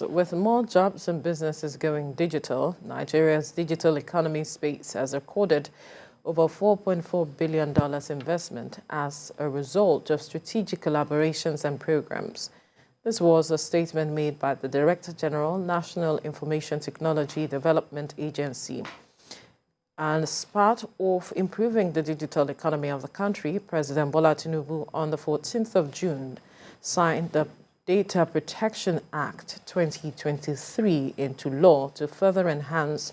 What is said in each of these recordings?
With more jobs and businesses going digital, Nigeria's digital economy space has recorded over $4.4 billion investment as a result of strategic collaborations and programs. This was a statement made by the Director General, National Information Technology Development Agency. And as part of improving the digital economy of the country, President Bola Tinubu on the 14th of June signed the Data Protection Act 2023 into law to further enhance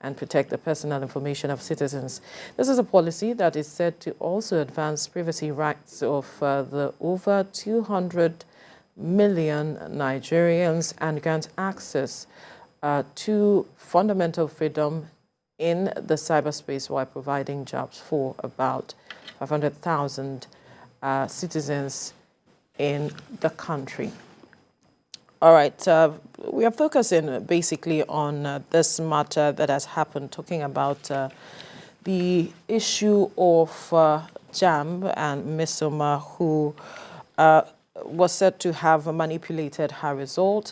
and protect the personal information of citizens. This is a policy that is said to also advance privacy rights of the over 200 million Nigerians and grant access to fundamental freedom in the cyberspace while providing jobs for about 500,000 citizens in the country. All right, we are focusing basically on this matter that has happened, talking about the issue of JAMB and Mmesoma, who was said to have manipulated her result.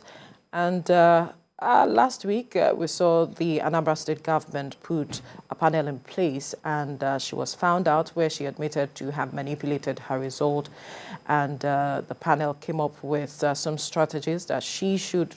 And last week, we saw the Anambra State government put a panel in place, and she was found out where she admitted to have manipulated her result. And the panel came up with some strategies that she should,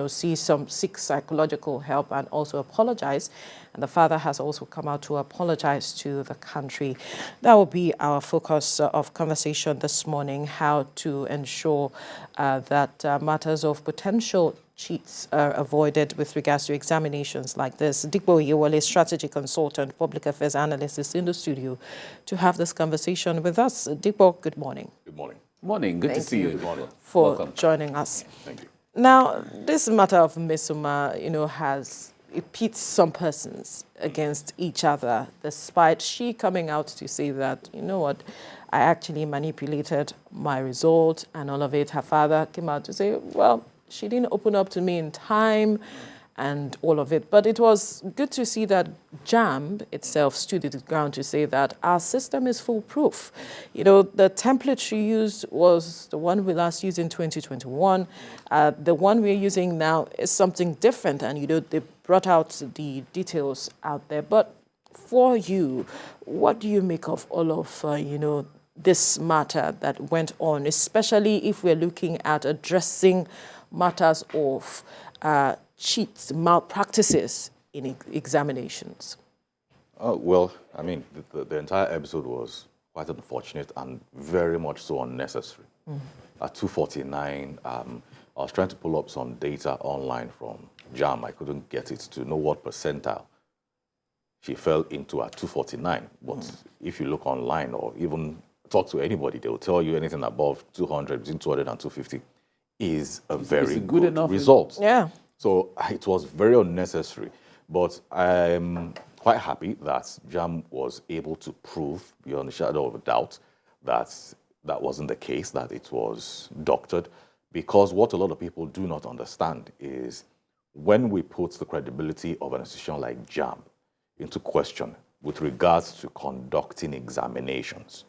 seek psychological help and also apologize. And the father has also come out to apologize to the country. That will be our focus of conversation this morning, how to ensure that matters of potential cheats are avoided with regards to examinations like this. Dikbo Yewale, strategy consultant, public affairs analyst, is in the studio to have this conversation with us. Dikbo, good morning. Good morning. Morning. Good to see you. Good morning. For Welcome. Joining us. Thank you. Now, this matter of Mmesoma, it pits some persons against each other, despite she coming out to say that, I actually manipulated my result and all of it. Her father came out to say, well, she didn't open up to me in time and all of it. But it was good to see that JAMB itself stood its ground to say that our system is foolproof. The template she used was the one we last used in 2021. The one we're using now is something different. And, they brought out the details out there. But for you, what do you make of all of, this matter that went on, especially if we're looking at addressing matters of cheats, malpractices in examinations? Well, I mean, the entire episode was quite unfortunate and very much so unnecessary. At 2:49, I was trying to pull up some data online from JAM. I couldn't get it to know what percentile she fell into at 2:49. But if you look online or even talk to anybody, they will tell you anything above 200, between 200 and 250 is a very good enough result. Yeah. So it was very unnecessary. But I'm quite happy that JAM was able to prove beyond a shadow of a doubt that that wasn't the case, that it was doctored. Because what a lot of people do not understand is when we put the credibility of an institution like JAM into question with regards to conducting examinations,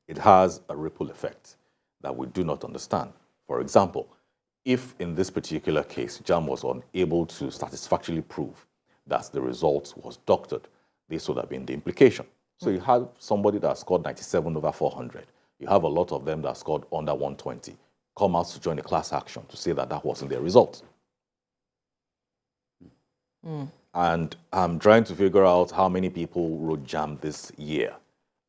it has a ripple effect that we do not understand. For example, if in this particular case, JAM was unable to satisfactorily prove that the result was doctored, this would have been the implication. So you have somebody that scored 97 over 400. You have a lot of them that scored under 120 come out to join a class action to say that that wasn't their result. And I'm trying to figure out how many people wrote JAM this year.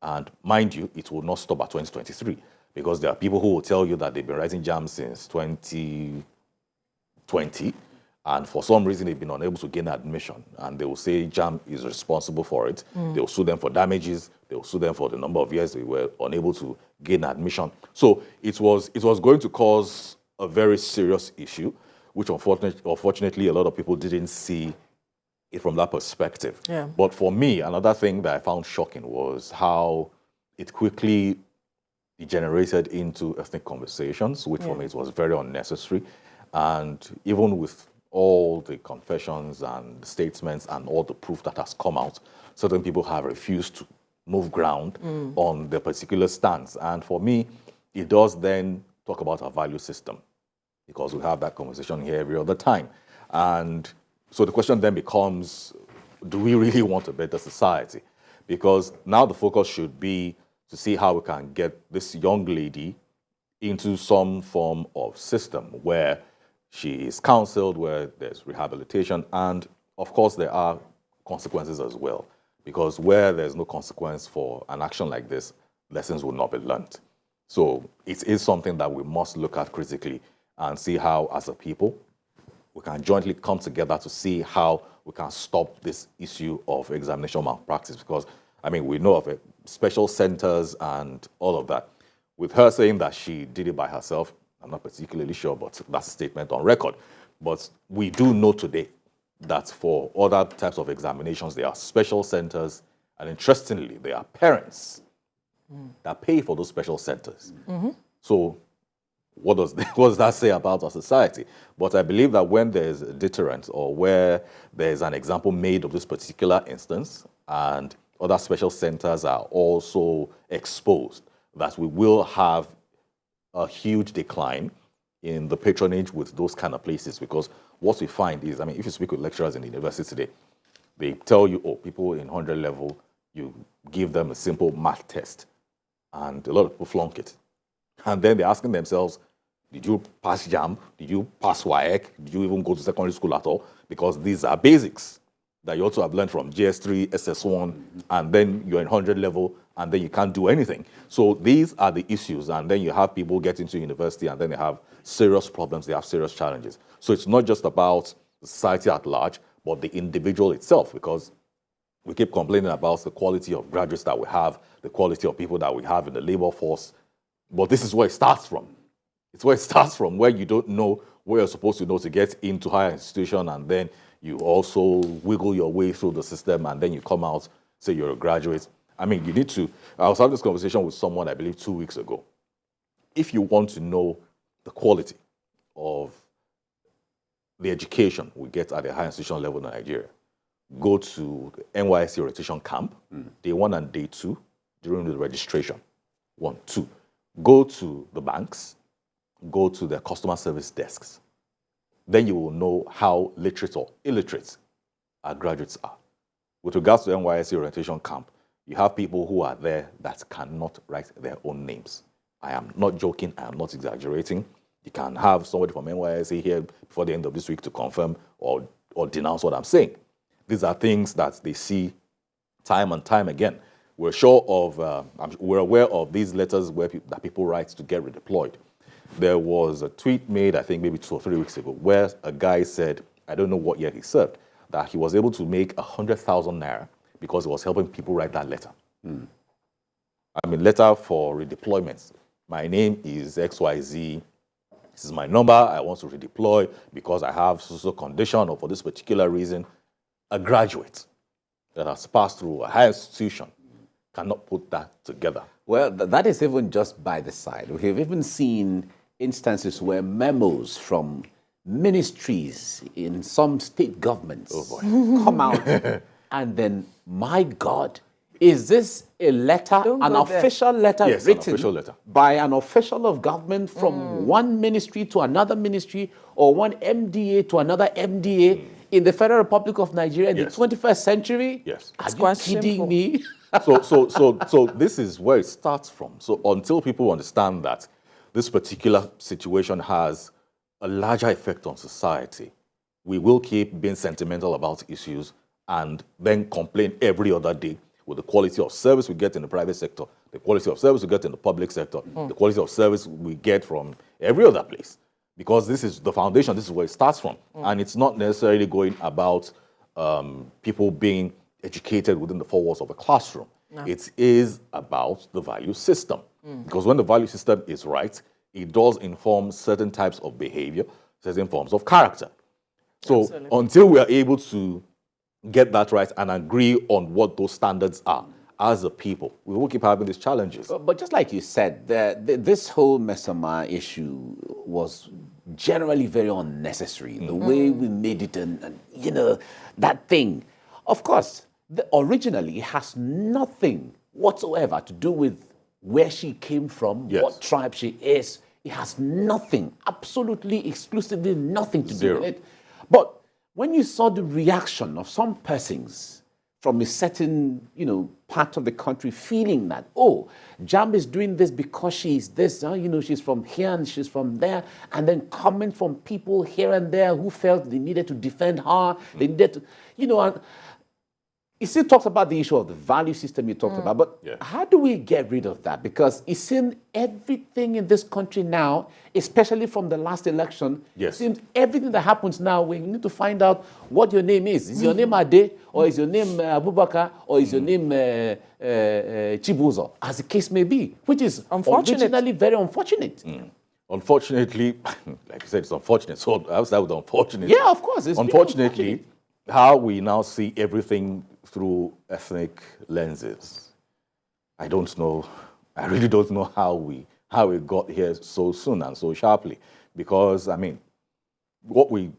And mind you, it will not stop at 2023. Because there are people who will tell you that they've been writing JAM since 2020, and for some reason they've been unable to gain admission, and they will say JAM is responsible for it. They will sue them for damages. They will sue them for the number of years they were unable to gain admission. So it was going to cause a very serious issue, which unfortunately a lot of people didn't see it from that perspective. Yeah. But for me, another thing that I found shocking was how it quickly degenerated into ethnic conversations, which for me it was very unnecessary. And even with all the confessions and statements and all the proof that has come out, certain people have refused to move ground on their particular stance. And for me, it does then talk about a value system. because we have that conversation here every other time. And so the question then becomes, do we really want a better society? Because now the focus should be to see how we can get this young lady into some form of system where she is counseled, where there's rehabilitation, and of course there are consequences as well. Because where there's no consequence for an action like this, lessons will not be learned. So it is something that we must look at critically and see how, as a people, we can jointly come together to see how we can stop this issue of examination malpractice. Because, I mean, we know of it, special centers and all of that. With her saying that she did it by herself, I'm not particularly sure, but that's a statement on record. But we do know today that for other types of examinations, there are special centers, and interestingly, there are parents that pay for those special centers. So what does that say about our society? But I believe that when there's a deterrent, or where there's an example made of this particular instance, and other special centers are also exposed, that we will have a huge decline in the patronage with those kind of places. Because what we find is, I mean, if you speak with lecturers in the university today, they tell you, oh, people in 100 level, you give them a simple math test, and a lot of people flunk it. And then they're asking themselves, did you pass JAMB? Did you pass WAEC? Did you even go to secondary school at all? Because these are basics that you also have learned from GS3, SS1, and then you're in 100 level, and then you can't do anything. So these are the issues, and then you have people get into university, and then they have serious problems, they have serious challenges. So it's not just about society at large, but the individual itself, because we keep complaining about the quality of graduates that we have, the quality of people that we have in the labor force, but this is where it starts from. It's where it starts from, where you don't know where you're supposed to know to get into higher institution, and then you also wiggle your way through the system, and then you come out, say you're a graduate. I mean, you need to, I was having this conversation with someone, I believe 2 weeks ago. If you want to know the quality of the education we get at the higher institution level in Nigeria, go to the NYSC orientation camp, day 1 and day 2, during the registration. 1, 2. Go to the banks, go to their customer service desks. Then you will know how literate or illiterate our graduates are. With regards to NYSC orientation camp, you have people who are there that cannot write their own names. I am not joking, I am not exaggerating. You can have somebody from NYSC here before the end of this week to confirm or denounce what I'm saying. These are things that they see time and time again. We're sure of, we're aware of these letters that people write to get redeployed. There was a tweet made, I think maybe 2 or 3 weeks ago, where a guy said, I don't know what year he served, that he was able to make 100,000 naira because he was helping people write that letter. I mean, letter for redeployments. My name is XYZ. This is my number. I want to redeploy because I have social condition or for this particular reason. A graduate that has passed through a higher institution cannot put that together. Well, that is even just by the side. We have even seen instances where memos from ministries in some state governments come out and then, my God, is this a letter, an official letter written by an official of government from one ministry to another ministry, or one MDA to another MDA in the Federal Republic of Nigeria in the 21st century? Yes. Are you kidding me? So this is where it starts from. So until people understand that this particular situation has a larger effect on society, we will keep being sentimental about issues and then complain every other day with the quality of service we get in the private sector, the quality of service we get in the public sector, the quality of service we get from every other place. Because this is the foundation, this is where it starts from. And it's not necessarily going about people being educated within the four walls of a classroom. No. It is about the value system. Because when the value system is right, it does inform certain types of behavior, certain forms of character. So until we are able to get that right and agree on what those standards are as a people, we will keep having these challenges. But just like you said, this whole Mmesoma issue was generally very unnecessary. The way we made it, and you know, that thing. Of course, originally it has nothing whatsoever to do with where she came from, what tribe she is. It has nothing, absolutely, exclusively nothing to do Zero. with it. But when you saw the reaction of some persons from a certain, part of the country feeling that, oh, Jam is doing this because she's this, she's from here and she's from there, and then comment from people here and there who felt they needed to defend her, they needed to, and it still talks about the issue of the value system you talked about, but how do we get rid of that? Because it seems everything in this country now, especially from the last election, it seems everything that happens now, we need to find out what your name is. Is your name Ade, or is your name Abubakar, or is your name Chibuzo, as the case may be, which is originally very unfortunate. Unfortunately, like you said, it's unfortunate. So I'll start with unfortunate. Yeah, of course. It's unfortunately, how we now see everything through ethnic lenses. I don't know. I really don't know how we got here so soon and so sharply. Because, what we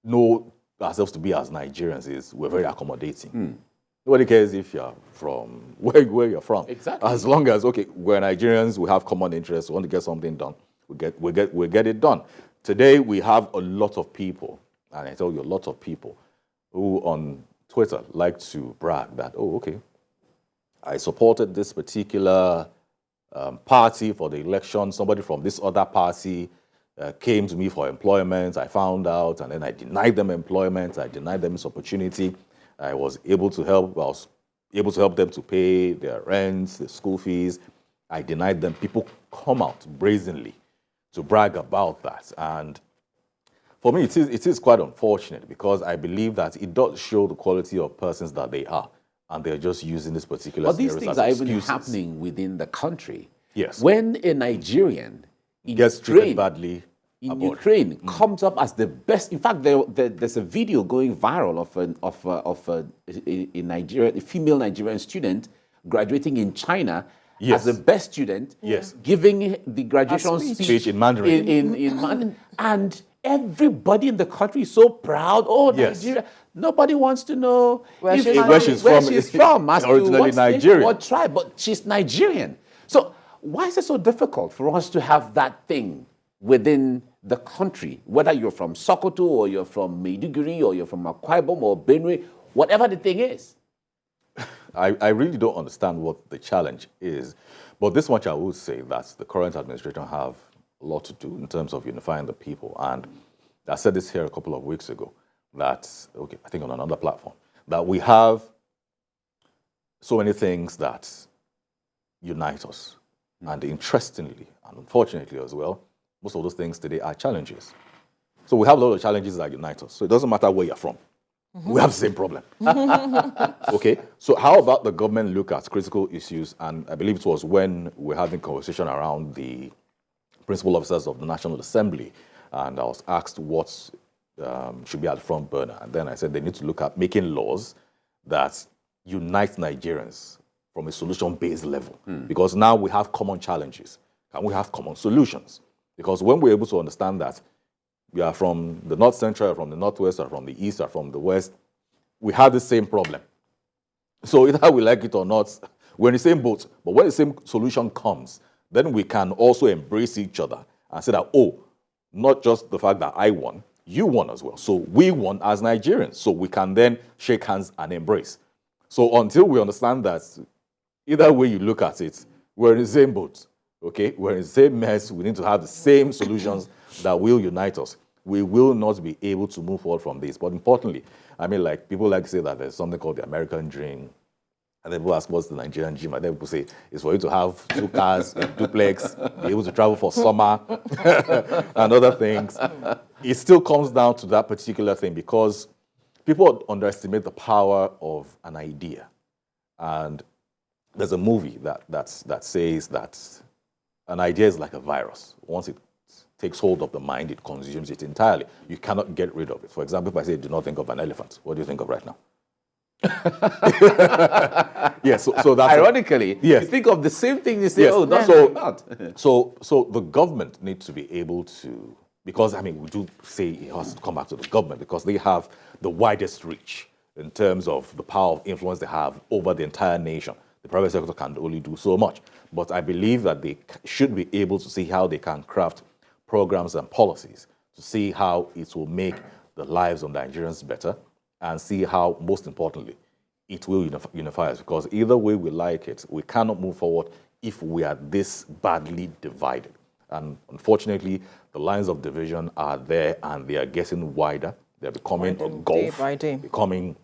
know ourselves to be as Nigerians is we're very accommodating. Nobody cares if you're from where you're from. Exactly. As long as, okay, we're Nigerians, we have common interests, we want to get something done, we get it done. Today, we have a lot of people, and I tell you, a lot of people who on Twitter like to brag that, oh, okay, I supported this particular party for the election. Somebody from this other party came to me for employment. I found out, and then I denied them employment. I denied them this opportunity. I was able to help them to pay their rents, their school fees. I denied them. People come out brazenly to brag about that. And for me, it is quite unfortunate because I believe that it does show the quality of persons that they are, and they're just using this particular. But these things are even excuses. happening within the country. Yes. When a Nigerian gets treated badly in Ukraine comes up as the best. In fact, there's a video going viral of a female Nigerian student graduating in China. As the best student, giving the graduation speech in Mandarin. In Mandarin. And everybody in the country is so proud. Oh, Nigeria. Nobody wants to know where she's from. As originally Nigerian. What tribe, but she's Nigerian. So why is it so difficult for us to have that thing within the country, whether you're from Sokoto or you're from Maiduguri or you're from Akwa Ibom or Benue, whatever the thing is? I really don't understand what the challenge is. But this much I would say that the current administration have a lot to do in terms of unifying the people. And I said this here a couple of weeks ago, that, okay, I think on another platform, that we have so many things that unite us. And interestingly, and unfortunately as well, most of those things today are challenges. So we have a lot of challenges that unite us. So it doesn't matter where you're from. We have the same problem. Okay, so how about the government look at critical issues? And I believe it was when we're having conversation around the principal officers of the National Assembly, and I was asked what should be at the front burner. And then I said they need to look at making laws that unite Nigerians from a solution-based level. Because now we have common challenges, and we have common solutions. Because when we're able to understand that we are from the North Central, or from the Northwest, or from the East, or from the West, we have the same problem. So either we like it or not, we're in the same boat. But when the same solution comes, then we can also embrace each other and say that, oh, not just the fact that I won, you won as well. So we won as Nigerians. So we can then shake hands and embrace. So until we understand that, either way you look at it, we're in the same boat. Okay, we're in the same mess. We need to have the same solutions that will unite us. We will not be able to move forward from this. But importantly, like people like to say that there's something called the American dream. And then people ask, what's the Nigerian dream? And then people say, it's for you to have 2 cars, a duplex, be able to travel for summer, and other things. It still comes down to that particular thing because people underestimate the power of an idea. And there's a movie that says that an idea is like a virus. Once it takes hold of the mind, it consumes it entirely. You cannot get rid of it. For example, if I say, do not think of an elephant, what do you think of right now? Yes, so that's ironically, you think of the same thing you say, yes. oh, that's about. So the government needs to be able to, because we do say it has to come back to the government because they have the widest reach in terms of the power of influence they have over the entire nation. the private sector can only do so much. But I believe that they should be able to see how they can craft programs and policies to see how it will make the lives of Nigerians better and see how, most importantly, it will unify us. Because either way we like it, we cannot move forward if we are this badly divided. And unfortunately, the lines of division are there and they are getting wider. They're becoming a gulf, becoming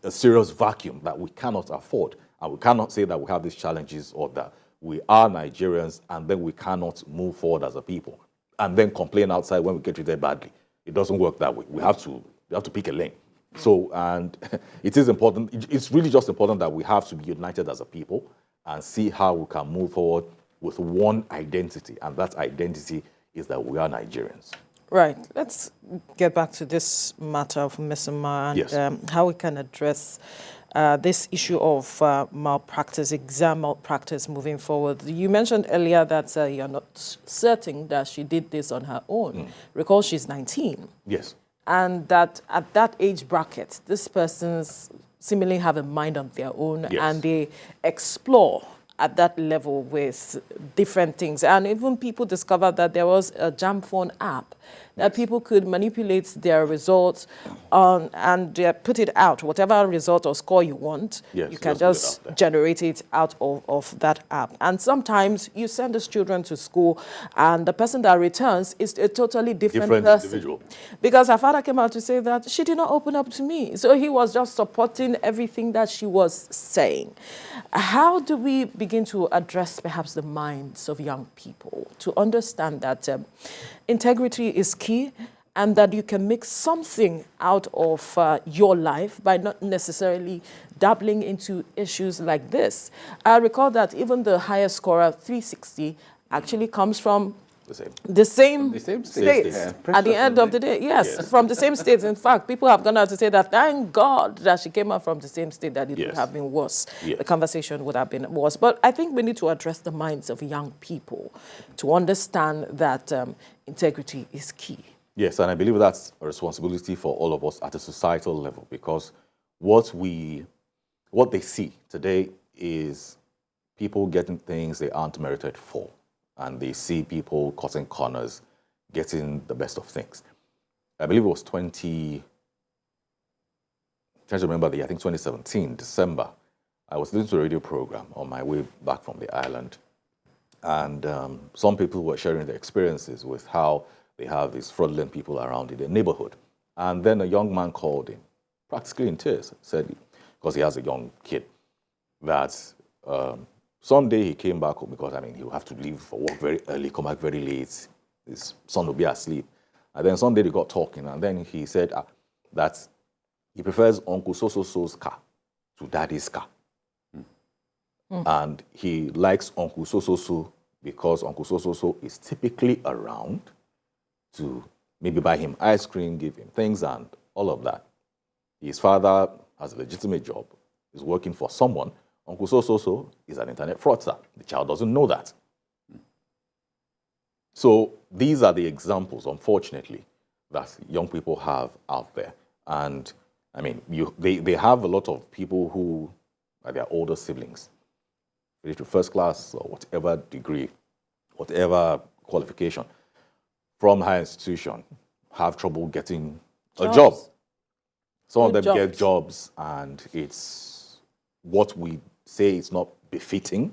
a serious vacuum that we cannot afford. And we cannot say that we have these challenges or that we are Nigerians and then we cannot move forward as a people and then complain outside when we get treated badly. It doesn't work that way. We have to pick a lane. So, and it is important, it's really just important that we have to be united as a people and see how we can move forward with one identity. And that identity is that we are Nigerians. Right. Let's get back to this matter of Mmesoma and Yes. how we can address this issue of malpractice, exam malpractice moving forward. You mentioned earlier that you're not certain that she did this on her own. Recall she's 19. Yes. And that at that age bracket, these persons seemingly have a mind of their own and they explore at that level with different things. And even people discovered that there was a jam phone app that people could manipulate their results on and put it out. Whatever result or score you want, you can just generate it out of that app. And sometimes you send these children to school and the person that returns is a totally different person. Individual. Because her father came out to say that she did not open up to me. So he was just supporting everything that she was saying. How do we begin to address perhaps the minds of young people to understand that integrity is key and that you can make something out of your life by not necessarily dabbling into issues like this? I recall that even the highest scorer, 360, actually comes from the same state. Yeah. At the end of the day, yes, from the same state. In fact, people have gone out to say that thank God that she came out from the same state, that it would have been worse. The conversation would have been worse. But I think we need to address the minds of young people to understand that integrity is key. Yes, and I believe that's a responsibility for all of us at a societal level, because what they see today is people getting things they aren't merited for. And they see people cutting corners, getting the best of things. I believe it was 2017, December. I was listening to a radio program on my way back from the island. And some people were sharing their experiences with how they have these fraudulent people around in their neighborhood. And then a young man called in, practically in tears, said, because he has a young kid, that someday he came back home because, I mean, he'll have to leave for work very early, come back very late. His son will be asleep. And then someday they got talking, and then he said that he prefers Uncle So-So-So's car to Daddy's car. And he likes Uncle So-So-So because Uncle So-So-So is typically around to maybe buy him ice cream, give him things, and all of that. His father has a legitimate job, is working for someone. Uncle So-So-So is an internet fraudster. The child doesn't know that. So these are the examples, unfortunately, that young people have out there. And I mean, they have a lot of people who are their older siblings, finish to first class or whatever degree, whatever qualification, from higher institution, have trouble getting a job. Some of them get jobs, and it's what we say it's not befitting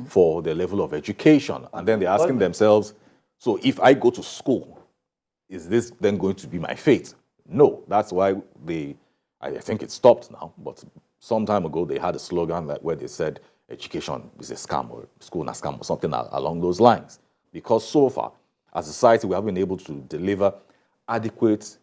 for the level of education. And then they're asking themselves, so if I go to school, is this then going to be my fate? No, that's why I think it stopped now, but some time ago they had a slogan where they said education is a scam or school is a scam or something along those lines. Because so far, as a society, we have been able to deliver adequate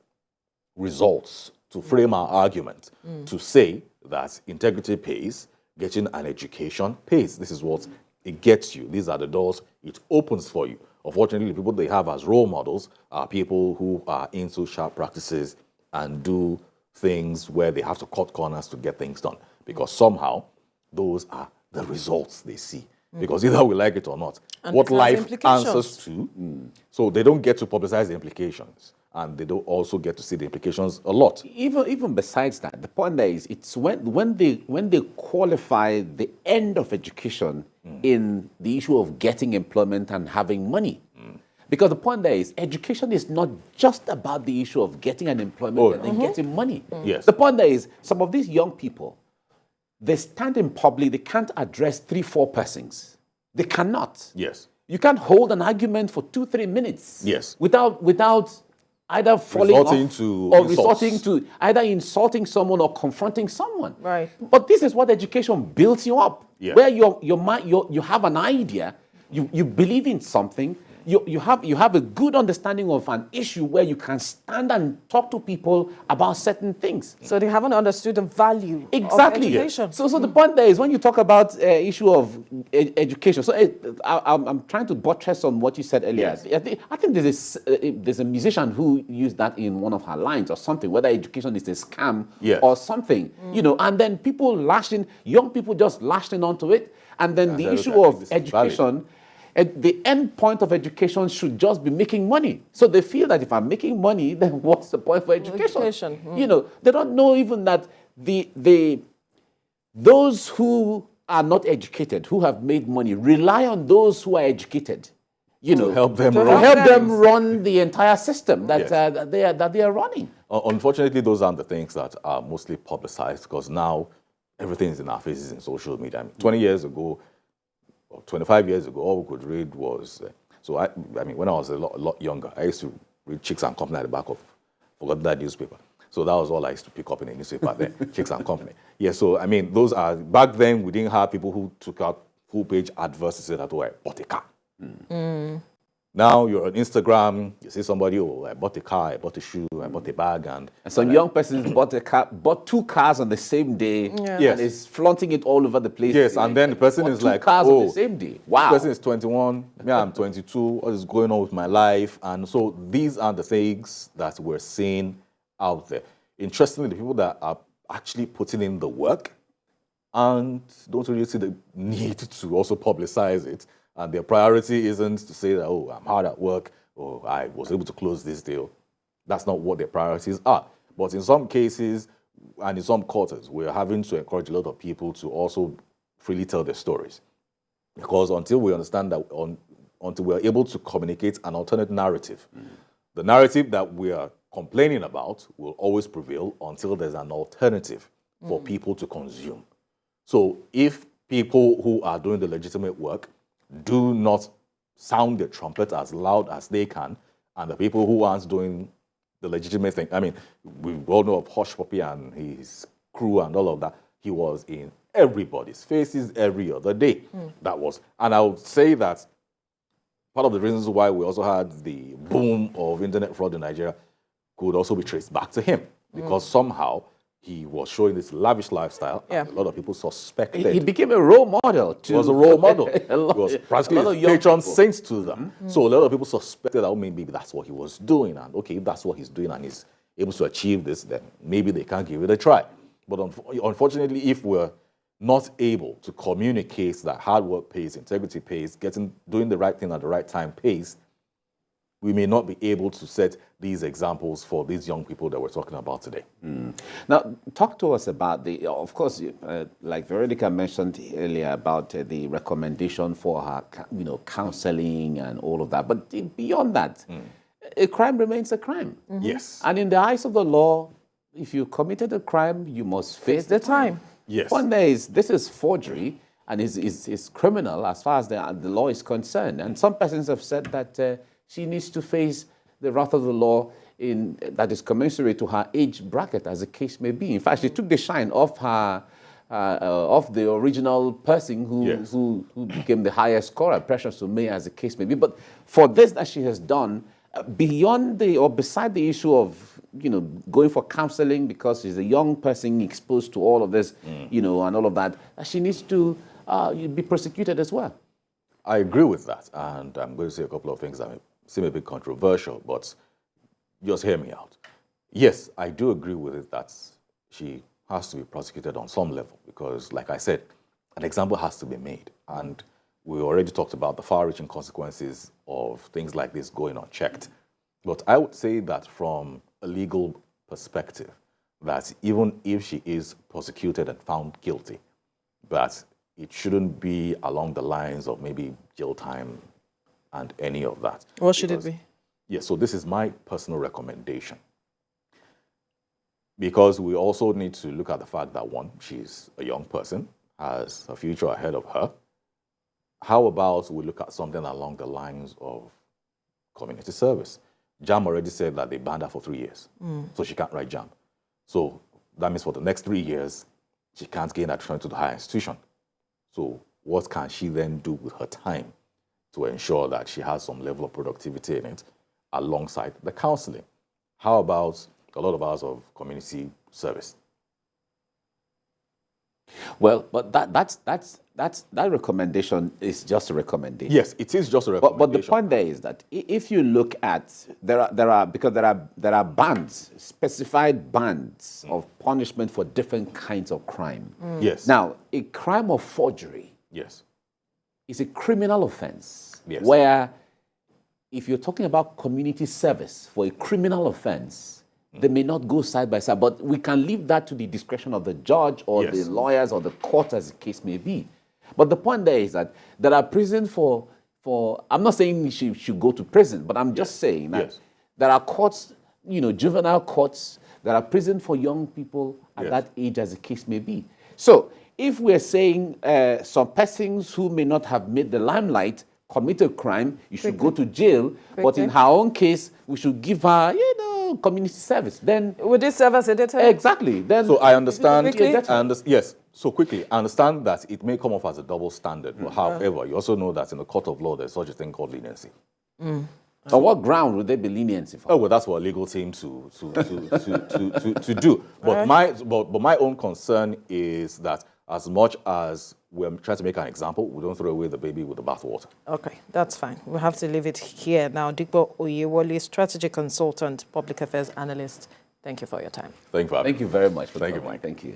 results to frame our argument, to say that integrity pays, getting an education pays. This is what it gets you. These are the doors it opens for you. Unfortunately, the people they have as role models are people who are into sharp practices and do things where they have to cut corners to get things done. Because somehow, those are the results they see. Because either we like it or not, and what life answers to, so they don't get to publicize the implications. and they don't also get to see the implications a lot. Even besides that, the point there is it's when they qualify the end of education in the issue of getting employment and having money. Because the point there is education is not just about the issue of getting an employment and then getting money. Yes. The point there is some of these young people, they stand in public, they can't address 3-4 persons. They cannot. Yes. You can't hold an argument for 2-3 minutes. Yes. Without either falling Resorting off to or insults. resorting to either insulting someone or confronting someone. Right. But this is what education builds you up. Yeah. Where your mind, you have an idea, you believe in something, you have a good understanding of an issue where you can stand and talk to people about certain things. So they haven't understood the value Exactly. of education. So the point there is when you talk about issue of education. So I'm trying to buttress on what you said earlier. Yes. I think there's a musician who used that in one of her lines or something. Whether education is a scam Yes. or something, and then young people just lashing onto it, and then the issue of education. The end point of education should just be making money. So they feel that if I'm making money, then what's the point for education? They don't know even that those who are not educated, who have made money, rely on those who are educated. To help them to run. help them run the entire system that Yes. that they are running. Unfortunately, those aren't the things that are mostly publicized because now everything is in our faces in social media. I mean, 20 years ago, or 25 years ago, all we could read was, I mean, when I was a lot younger, I used to read Chicks and Company at the back of, forgot that newspaper. So that was all I used to pick up in the newspaper then, Chicks and Company. Yeah, so I mean, those are, back then we didn't have people who took out full-page adverts to say that, oh, I bought a car. Now you're on Instagram, you see somebody, oh, I bought a car, I bought a shoe, I bought a bag, and some young person bought 2 cars on the same day, Yes. and is flaunting it all over the place. yes, and then the person is like, 2 cars on oh, the same day. Wow. this person is 21, me, I'm 22, what is going on with my life? And so these are the things that we're seeing out there. Interestingly, the people that are actually putting in the work and don't really see the need to also publicize it. And their priority isn't to say that, oh, I'm hard at work, or I was able to close this deal. That's not what their priorities are. But in some cases, and in some quarters, we're having to encourage a lot of people to also freely tell their stories. Because until we understand that, until we're able to communicate an alternate narrative, the narrative that we are complaining about will always prevail until there's an alternative for people to consume. So if people who are doing the legitimate work do not sound the trumpet as loud as they can, and the people who aren't doing the legitimate thing, I mean, we all know of Hush Puppy and his crew and all of that. He was in everybody's faces every other day. That was, and I would say that part of the reasons why we also had the boom of internet fraud in Nigeria could also be traced back to him, because somehow he was showing this lavish lifestyle. And a lot of people suspected. He became a role model. He was a role model. He was practically a patron saint to them. So a lot of people suspected that, oh, maybe that's what he was doing. And okay, if that's what he's doing and he's able to achieve this, then maybe they can give it a try. But unfortunately, if we're not able to communicate that hard work pays, integrity pays, doing the right thing at the right time pays, we may not be able to set these examples for these young people that we're talking about today. Now, talk to us about of course, like Veronica mentioned earlier about the recommendation for her, counseling and all of that. But beyond that, a crime remains a crime. Yes. And in the eyes of the law, if you committed a crime, you must face the time. Yes. One day this is forgery and is criminal as far as the law is concerned. And some persons have said that she needs to face the wrath of the law that is commensurate to her age bracket, as the case may be. In fact, she took the shine off her of the original person who became the highest scorer, Precious May, as the case may be. But for this that she has done, beside the issue of going for counseling because she's a young person exposed to all of this, and all of that, she needs to be prosecuted as well. I agree with that, and I'm going to say a couple of things that may seem a bit controversial, but just hear me out. Yes, I do agree with it that she has to be prosecuted on some level because, like I said, an example has to be made. And we already talked about the far-reaching consequences of things like this going unchecked. But I would say that from a legal perspective, that even if she is prosecuted and found guilty, that it shouldn't be along the lines of maybe jail time and any of that. What should it be? Yes, so this is my personal recommendation. Because we also need to look at the fact that, one, she's a young person, has a future ahead of her. How about we look at something along the lines of community service? JAM already said that they banned her for 3 years, so she can't write JAM. So that means for the next 3 years, she can't gain admission to the higher institution. So what can she then do with her time to ensure that she has some level of productivity in it alongside the counseling? How about a lot of hours of community service? Well, but that recommendation is just a recommendation. Yes, it is just a recommendation. But the point there is that if you look at there are bands, specified bands of punishment for different kinds of crime. Yes. Now, a crime of forgery Yes. is a criminal offense. Yes. Where if you're talking about community service for a criminal offense, they may not go side by side, but we can leave that to the discretion of the judge or Yes. the lawyers or the court, as the case may be. But the point there is that there are prisons for I'm not saying she should go to prison, but I'm just saying that Yes. there are courts, juvenile courts, there are prison for young people at Yes. that age, as the case may be. So if we're saying some persons who may not have made the limelight commit a crime, you should go to jail, but in her own case, we should give her, community service. Then Would this serve as a deterrent? exactly. Then So I understand. Quickly? Yes. So quickly, I understand that it may come off as a double standard. But however, you also know that in the court of law, there's such a thing called leniency. on what ground would there be leniency for? Oh well, that's for a legal team to do. But my own concern is that as much as we're trying to make an example, we don't throw away the baby with the bathwater. Okay, that's fine. We'll have to leave it here. Now, Dikbo Oyewole, strategy consultant, public affairs analyst, thank you for your time. Thank you for having me. Thank you very much for Thank you, coming. Mike. Thank you.